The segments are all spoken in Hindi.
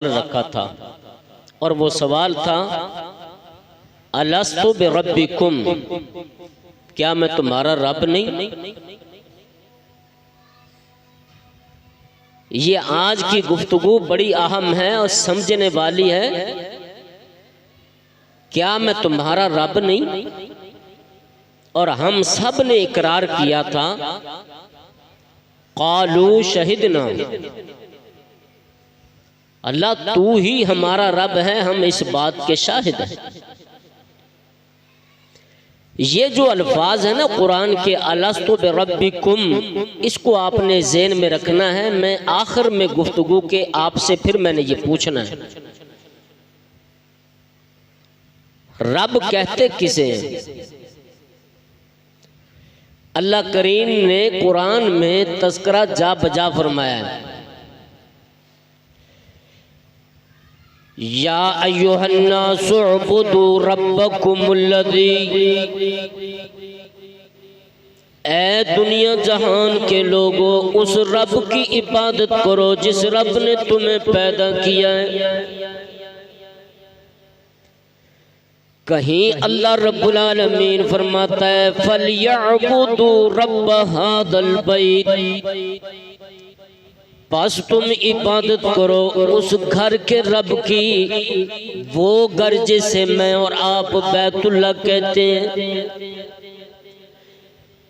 रखा था और वो सवाल था अलस्तु बिरब्बिकुम, क्या मैं तुम्हारा रब नहीं। ये आज की गुफ्तगू बड़ी अहम है और समझने वाली है। क्या मैं तुम्हारा रब नहीं? और हम सब ने इकरार किया था क़ालू शहिदना, अल्लाह तू ही हमारा रब है, हम इस बात के शाहिद हैं। ये जो अल्फाज है ना कुरान के अलस्तु बिरब्बिकुम, इसको आपने ज़हन में रखना है। मैं आखिर में गुफ्तगू के आपसे फिर मैंने ये पूछना है, रब कहते किसे हैं? अल्लाह करीम ने कुरान में तज़किरा जा बजा फरमाया है, या अय्युहन्नासु उअ्बुदू रब्बकुमुल्लज़ी, ए दुनिया जहान के लोगों उस रब की इबादत करो जिस रब ने तुम्हें पैदा किया है। कहीं अल्लाह रब्बुल आलमीन फरमाता है फलयअबुदू रब्ब हादल बैत, बस तुम इबादत करो उस घर के रब की, वो घर जिसे मैं और आप बैतुल्लाह कहते हैं।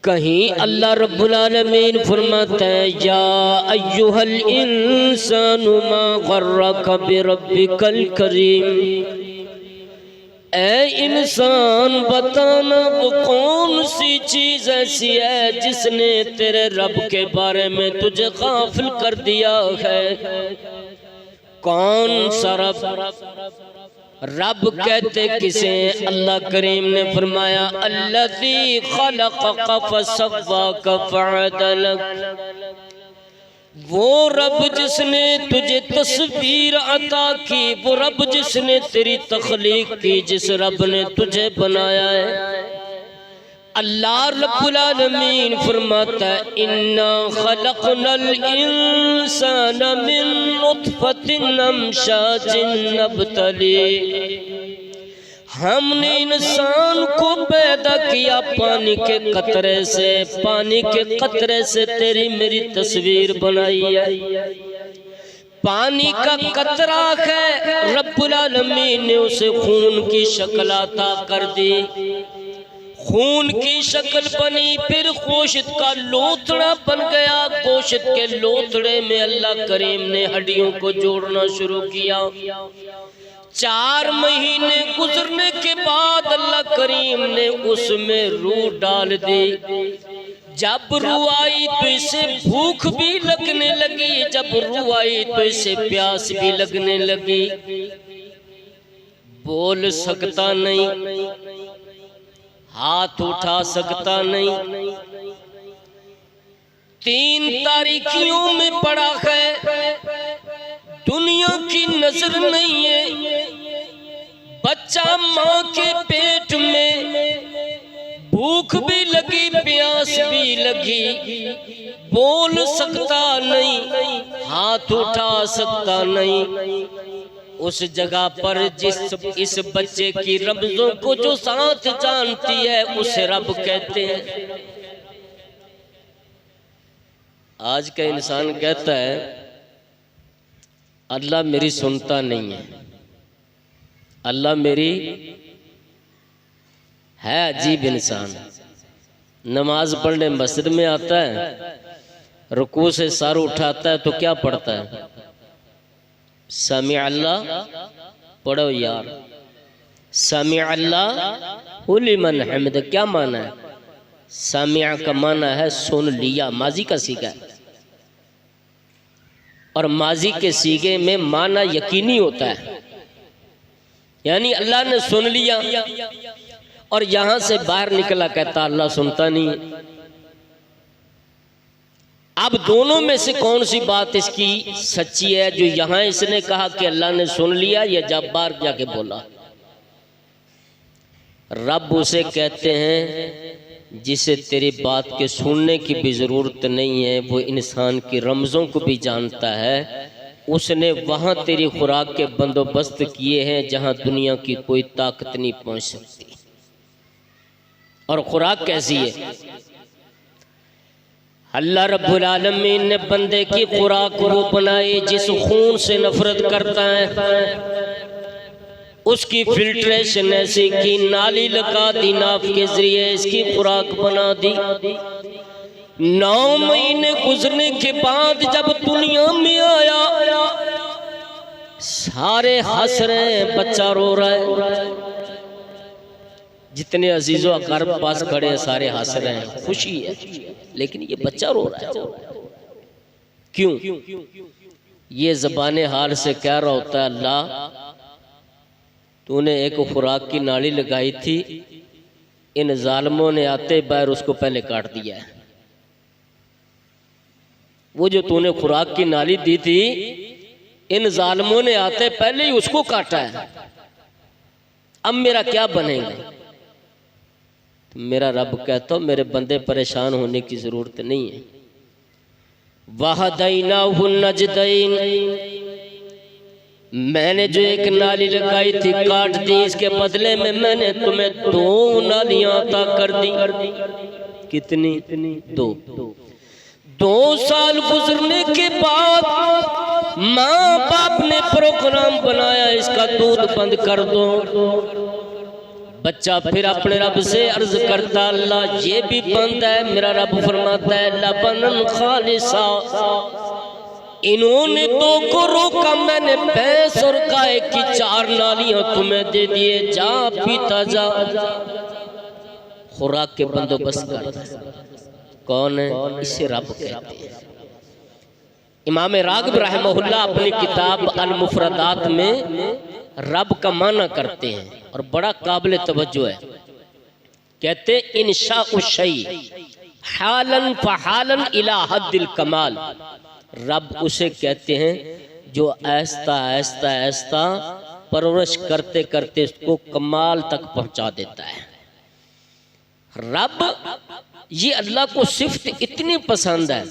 कहीं अल्लाह रब्बुल आलमीन फरमाता है या अय्युहल इंसानु मा गर्रका बिरब्बिकल करीम, ऐ इंसान बताना वो कौन सी चीज ऐसी है जिसने तेरे रब के बारे में तुझे गाफिल कर दिया है। कौन सा रब? रब कहते किसे? अल्लाह करीम ने फरमाया अल्लज़ी खलक़का फसव्वाका फअदलक, वो रब जिसने तुझे तस्वीर अता की, वो रब जिसने तेरी तख्लीक की, जिस रब ने तुझे बनाया है। अल्लाह रब्बुल आलमीन फरमाता है इन्ना खलक़नल इंसाना मिन नुत्फ़तिन अमशाजिन नब्तली, हमने इंसान को पैदा किया पानी के कतरे से, पानी के कतरे से तेरी मेरी तस्वीर बनाई है। पानी का कतरा है, रब्बुल आलमीन ने उसे खून की शक्ल अता कर दी, खून की शक्ल बनी, फिर गोश्त का लोथड़ा बन गया। गोश्त के लोथड़े में अल्लाह करीम ने हड्डियों को जोड़ना शुरू किया। 4 महीने गुजरने के बाद अल्लाह करीम ने उसमें रूह डाल दी। जब रूह आई तो इसे भूख भी लगने लगी, जब रूह आई तो इसे प्यास भी लगने लगी। बोल सकता नहीं, हाथ उठा सकता नहीं, 3 तारीखियों में पड़ा है, दुनिया की नजर नहीं है। बच्चा माँ के पेट में, भूख भी लगी प्यास भी लगी, बोल सकता नहीं, हाथ उठा सकता नहीं। उस जगह पर इस बच्चे की रमजों को जो साथ जानती है उसे रब कहते हैं। आज का इंसान कहता है अल्लाह मेरी सुनता नहीं है, अल्लाह मेरी है। अजीब इंसान, नमाज पढ़ने मस्जिद में आता है, रुकू से सर उठाता है तो क्या पढ़ता है? समी अल्लाह पढ़ो यार, समी अल्लाह लिमन हमिद। क्या माना है? समिया का माना है सुन लिया, माजी का सीगा है, और माजी के सीगे में माना यकीनी होता है, यानी अल्लाह ने सुन लिया। और यहां से बाहर निकला कहता अल्लाह सुनता नहीं है। अब दोनों में से कौन सी बात इसकी सच्ची है? जो यहां इसने कहा कि अल्लाह ने सुन लिया, या जब बाहर जाके बोला? रब उसे कहते हैं जिसे तेरी बात के सुनने की भी जरूरत नहीं है, वो इंसान की रमजों को भी जानता है, उसने वहां तेरी खुराक के बंदोबस्त किए हैं जहां दुनिया की कोई ताकत नहीं पहुंच सकती। और खुराक कैसी है? अल्लाह रब्बुल आलमीन ने बंदे की खुराक वो बनाई जिस खून से नफरत करता है उसकी फिल्ट्रेशन ऐसी की, नाली लगा दी, नाप के जरिए इसकी खुराक बना दी। 9 महीने गुजरने के बाद जब दुनिया में आया, सारे हंस रहे हैं, बच्चा रो रहा है। जितने अजीजों अकारब पास खड़े हैं सारे हंस रहे हैं, खुशी है, लेकिन ये बच्चा रो रहा है। क्यों? ये ज़बाने हाल से कह रहा होता है, अल्लाह तूने एक खुराक की नाली लगाई थी, इन जालिमों ने आते बार उसको पहले काट दिया है। वो जो तूने खुराक की नाली दी थी, इन जालिमों ने आते पहले ही उसको काटा है। अब मेरा क्या बनेगा? तो मेरा रब कहता हो मेरे बंदे परेशान होने की जरूरत नहीं है। वहदैनाहु नजदैन, मैंने जो एक नाली लगाई थी काट दी, इसके बदले में मैंने तुम्हें 2 नालियां अता कर दी। कितनी? 2 साल गुजरने के बाद माँ बाप ने प्रोग्राम बनाया इसका दूध बंद कर दो। बच्चा फिर अपने रब से अर्ज करता, अल्लाह ये भी बंद है। मेरा रब फरमाता है लबनन खालिसा, इन्होंने 2 को रोका, मैंने भैंस और गाय की 4 नालियां तुम्हें दे दिए, जा पीता जा। खुराक के बंदोबस्त करता है कौन है? इसे रब कहते हैं। इमाम राग़िब रहमहुल्लाह अपनी किताब अल मुफरदात में रब का माना करते हैं और बड़ा काबिल तवज्जो है। कहते इंशाउ शै हालन फहालन इला हद्दिल कमाल, रब उसे कहते हैं जो आहिस्ता आहिस्ता आहिस्ता परवरिश करते करते उसको कमाल तक पहुंचा देता है। रब ये अल्लाह को सिफ्त इतनी पसंद है।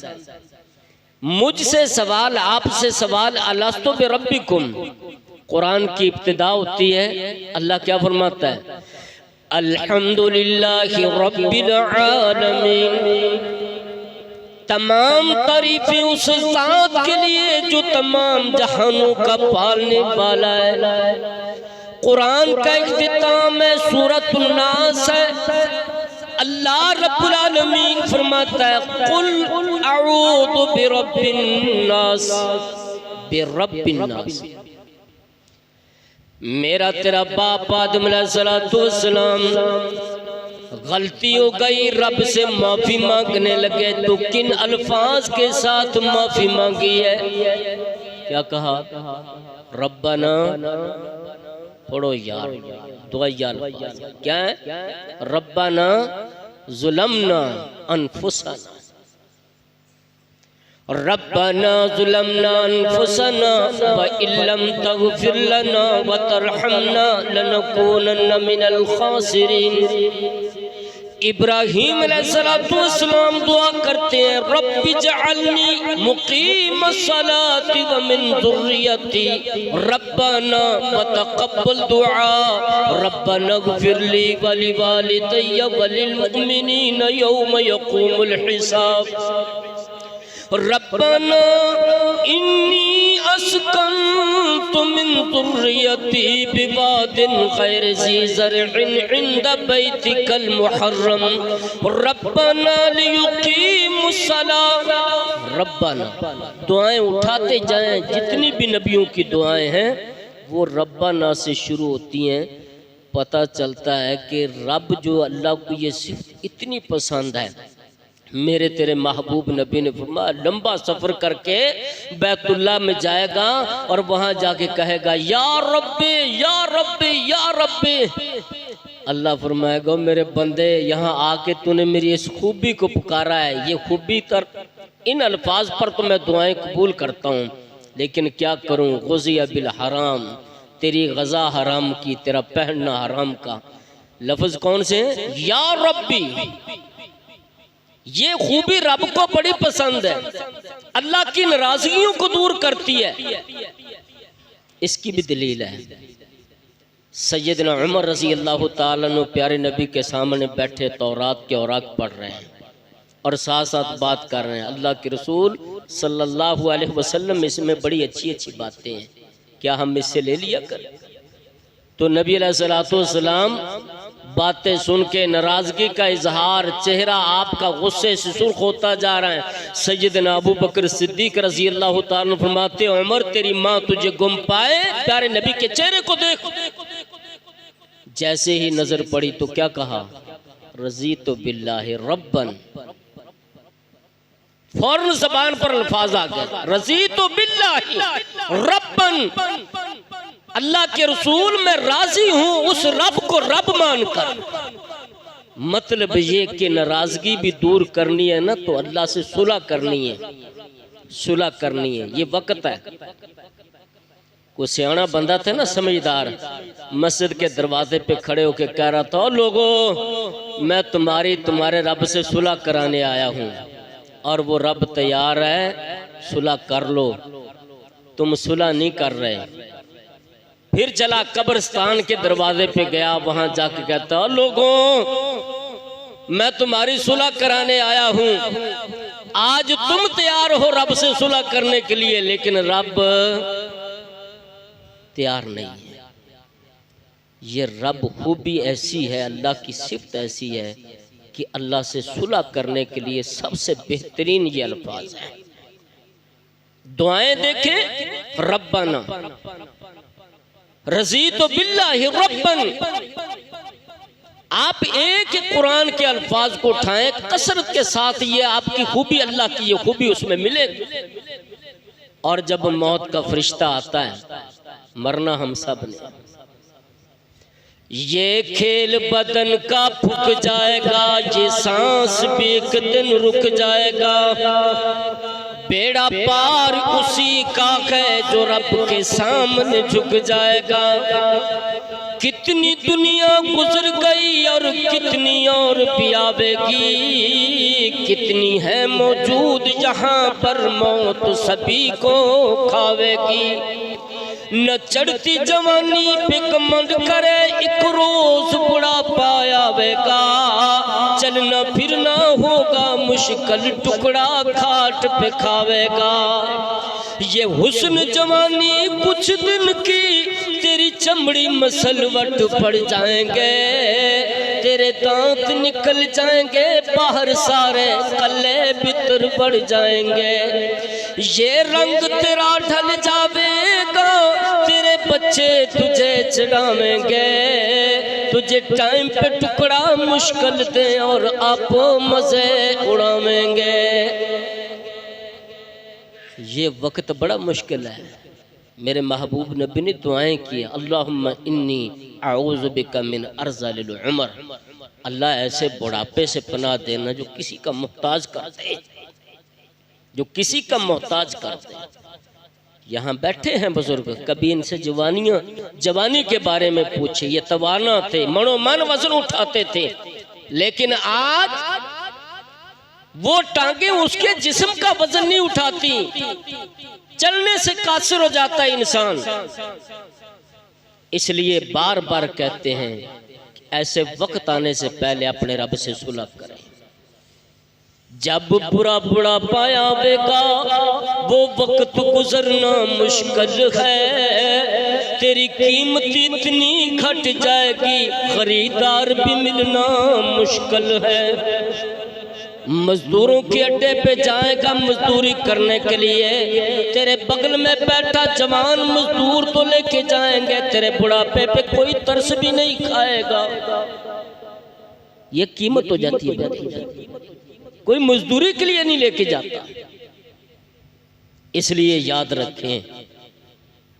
मुझसे सवाल, आपसे सवाल, अलस्तु बिरब्बिकुम, कुरान की इब्तिदा होती है, अल्लाह क्या फरमाता है? अल्हम्दुलिल्लाहि रब्बिल आलमीन, तमाम तारीफें उस ज़ात के लिए जो तमाम जहानों का पालने वाला है। कुरान का इख्तिताम है, सूरतुन नास है। अल्लाह रब्बुल आलमीन फरमाता है कुल अऊज़ु बिरब्बिन नास, बिरब्बिन नास। मेरा तेरा बाप आदम अलैहिस्सलाम गलती हो गई, रब से माफी मांगने लगे तो किन अल्फाज के साथ माफी मांगी है? क्या कहा? रब्बना, पढ़ो यार, दुआ यार, क्या है? रब्बना ज़ुलमना अनफुसना, रब्बना ज़ुलमना अनफुसना व इल्लम तग़फिर लना व तरहमना लनकूनन्ना मिनल खासिरीन। इब्राहीम अलैहिस्सलाम दुआ करते हैं, रब्बि जअलनी मुक़ीमस्सलाति व मिन ज़ुर्रियती रब्बना व तक़ब्बल दुआ रब्बना इग़फिर ली व लिवालिदैया व लिलमुमिनीना यौम यक़ूमुल हिसाब। रब्बना इन्नी अस्कन्तु मिन ज़ुर्रियती बिवादिन गैरि ज़ी ज़रअन इंद बैतिकल मुहर्रम रब्बना लियुक़ीमुस्सलाह। रब्बना दुआएं उठाते जाएं, जितनी भी नबियों की दुआएं हैं वो रब्बना से शुरू होती हैं। पता चलता है कि रब जो अल्लाह को ये सिर्फ इतनी पसंद है। मेरे तेरे महबूब नबी ने फरमाया लंबा सफर करके बैतुल्लाह में जाएगा और वहां जाके कहेगा या रब्बे या रब्बे या रब्बे। अल्लाह फरमाएगा मेरे बंदे यहाँ आके तूने मेरी इस खूबी को पुकारा है, ये खूबी तर इन अल्फाज पर तो मैं दुआएं कबूल करता हूँ, लेकिन क्या करूँ? गुज़िया बिल हराम, तेरी गज़ा हराम की, तेरा पहनना हराम का। लफ्ज़ कौन से हैं? या रब्बी, ये खूबी रब को बड़ी पसंद है, अल्लाह की नाराजगियों को दूर करती है। इसकी भी दलील है। सैयदना उमर रजी अल्लाह ताला अन्हु प्यारे नबी के सामने बैठे तौरात के औराक पढ़ रहे हैं और साथ साथ बात कर रहे हैं। अल्लाह के रसूल सल्लल्लाहु अलैहि वसल्लम इसमें बड़ी अच्छी अच्छी बातें हैं, क्या हम इससे ले लिया कर? तो नबी अलैहिस्सलाम बातें सुन के नाराजगी का इजहार, चेहरा आपका गुस्से से सुर्ख होता जा रहा है। सैयदना अबू बकर सिद्दीक रजी अल्लाह ताला फरमाते, उमर तेरी माँ तुझे गुम पाए, प्यारे नबी के चेहरे को देख। जैसे ही नजर पड़ी तो क्या कहा? रज़ीतु बिल्लाहि रब्बन। फौरन ज़बान पर अल्फाज आ गए, रज़ीतु बिल्लाहि रब्बन, अल्लाह के रसूल मैं राजी हूं उस रब को रब मानकर। मतलब ये कि नाराजगी भी दूर करनी है ना तो अल्लाह से सुलह करनी है, सुलह करनी है। ये वक्त है। कोई सियाना बंदा था ना, समझदार, मस्जिद के दरवाजे पे खड़े होकर कह रहा था, लोगों मैं तुम्हारे रब से सुलह कराने आया हूँ और वो रब तैयार है, सुलह कर लो। तुम सुलह नहीं कर रहे। फिर चला कब्रिस्तान के दरवाजे पे गया, वहां जाके कहता, लोगों मैं तुम्हारी सुलह कराने आया हूं, आज तुम तैयार हो रब से सुलह करने के लिए, लेकिन रब तैयार नहीं है। ये रब खूबी ऐसी है, अल्लाह की सिफ्त ऐसी है कि अल्लाह से सुलह करने के लिए सबसे बेहतरीन ये अल्फाज है। दुआएं देखें, रब्बना रज़ीतु बिल्लाहि रब्बन। आप एक कुरान के अल्फाज को उठाएं कसरत के साथ, ये आपकी खूबी, अल्लाह की ये खूबी उसमें मिलेगी। और जब मौत का फरिश्ता आता है, मरना हम सब ने, ये खेल बदन का फूक जाएगा, ये सांस भी एक दिन रुक जाएगा, बेड़ा पार उसी का है जो रब के सामने झुक जाएगा। कितनी दुनिया गुजर गई और कितनी और भी आवेगी, कितनी है मौजूद यहाँ पर मौत सभी को खावेगी। न चढ़ती जवानी पे कमंड करे, एक रोज बुढ़ापा आवेगा, चलना फिरना होगा मुश्किल, टुकड़ा खाट पे खावेगा। ये हुस्न जवानी कुछ दिन की, तेरी चमड़ी मसलवट पड़ जाएंगे, तेरे दांत निकल जाएंगे बाहर, सारे कल्ले भीतर बढ़ जाएंगे। ये रंग तेरा ढल जावेगा, तेरे बच्चे तुझे चढ़ावेंगे, तुझे टाइम पे टुकड़ा मुश्किल दे और आपो मजे उड़ावेंगे। ये वक्त बड़ा मुश्किल है। मेरे महबूब नबी ने दुआएं की, अल्लाहुम्मा इन्नी अऊज़ु बिका मिन अर्ज़लिल उमर, अल्लाह ऐसे बुढ़ापे से पनाह देना जो किसी का मोहताज कर दे, जो किसी का मोहताज कर दे। यहाँ बैठे हैं बुजुर्ग, कभी इनसे जवानी के बारे में पूछे। ये तवाना थे, मनोमन वजन उठाते थे, लेकिन आज वो टांगे उसके जिस्म का वजन नहीं उठाती, चलने से कासिर हो जाता है इंसान। इसलिए बार बार कहते हैं ऐसे वक्त आने से पहले अपने रब से सुलह करें। जब बुरा बुरा पाया आवेगा, वो वक्त गुजरना मुश्किल है, तेरी कीमत इतनी घट जाएगी, खरीदार भी मिलना मुश्किल है। मजदूरों के अड्डे पे जाएगा मजदूरी करने के लिए, तेरे बगल में बैठा जवान मजदूर तो लेके जाएंगे, तेरे बुढ़ापे पे कोई तरस भी नहीं खाएगा। ये कीमत हो जाती है, कोई मजदूरी के लिए नहीं लेके जाता। इसलिए याद रखें,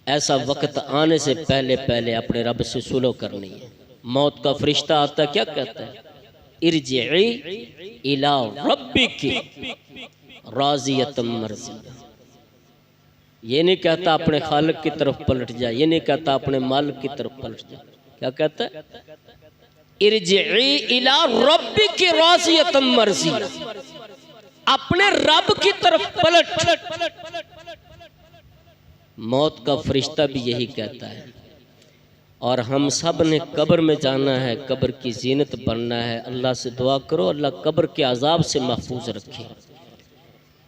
ऐसा वक्त आने से पहले पहले अपने रब से सुलह करनी है। मौत का फरिश्ता आता क्या कहता है? इरजिई इला रब्बिकी राज़ियतम मर्ज़िया। ये नहीं कहता अपने खालिक की तरफ पलट जा, ये नहीं कहता अपने मालिक की तरफ पलट जा। क्या कहता है? इरजिई इला रब्बिकी राज़ियतम मर्ज़िया। अपने रब की तरफ पलट। मौत का फरिश्ता भी यही कहता है। और हम सब ने कब्र में जाना है, कब्र की जीनत बनना है। अल्लाह से दुआ करो अल्लाह कब्र के अजाब से महफूज रखे।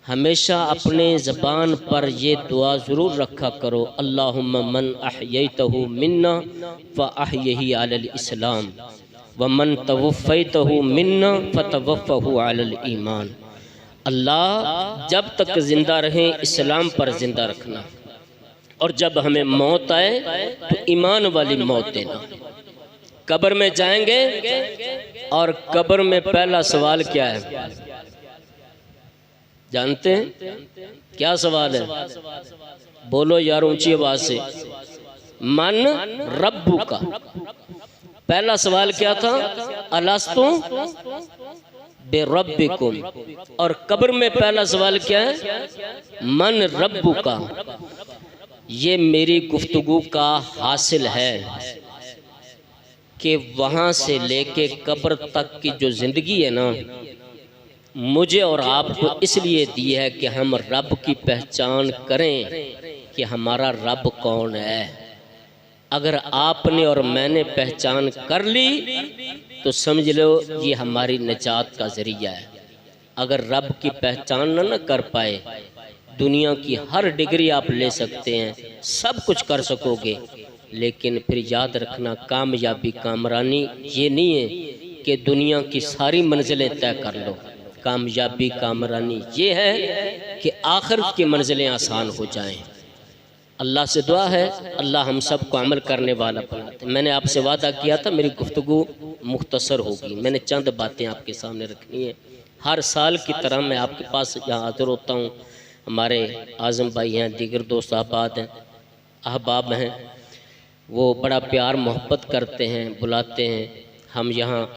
हमेशा अपने ज़बान पर ये दुआ ज़रूर रखा करो, अल्लाहुम्मा मन अहयैतहु मिन्ना व अहयही अलल इस्लाम व मन तवफ़ैतहु मिन्ना फ़तवफ़्फ़हु अलल ईमान। अल्लाह जब तक ज़िंदा रहें इस्लाम पर ज़िंदा रखना, और जब हमें मौत आए तो ईमान वाली मौत देना। कब्र में जाएंगे और कब्र में पहला सवाल क्या है जानते हैं? क्या सवाल है? बोलो यार ऊंची आवाज से। मन रब्बु का। पहला सवाल क्या था? अलस्तु बिरब्बिकुम। और कब्र में पहला सवाल क्या है? मन रब्बु का। ये मेरी गुफ्तगू का हासिल है कि वहाँ से लेके कब्र तक की जो ज़िंदगी है ना, मुझे और आपको इसलिए दी है कि हम रब की पहचान करें कि हमारा रब कौन है। अगर आपने और मैंने पहचान कर ली तो समझ लो ये हमारी निजात का ज़रिया है। अगर रब की पहचान न कर पाए, दुनिया की हर डिग्री आप ले सकते हैं, सब कुछ कर सकोगे, लेकिन फिर याद रखना कामयाबी कामरानी ये नहीं है कि दुनिया की सारी मंजिलें तय कर लो। कामयाबी कामरानी ये है कि आखिरत की मंजिलें आसान हो जाएं। अल्लाह से दुआ है अल्लाह हम सब को अमल करने वाला बनाते। मैंने आपसे वादा किया था मेरी गुफ्तगू मुख्तसर होगी। मैंने चंद बातें आपके सामने रखनी है। हर साल की तरह मैं आपके पास यहाँ हाजिर होता हूँ। हमारे आज़म भाई हैं, दीगर दोस्त अहबाब हैं, वो बड़ा प्यार मोहब्बत करते हैं, बुलाते हैं। हम यहाँ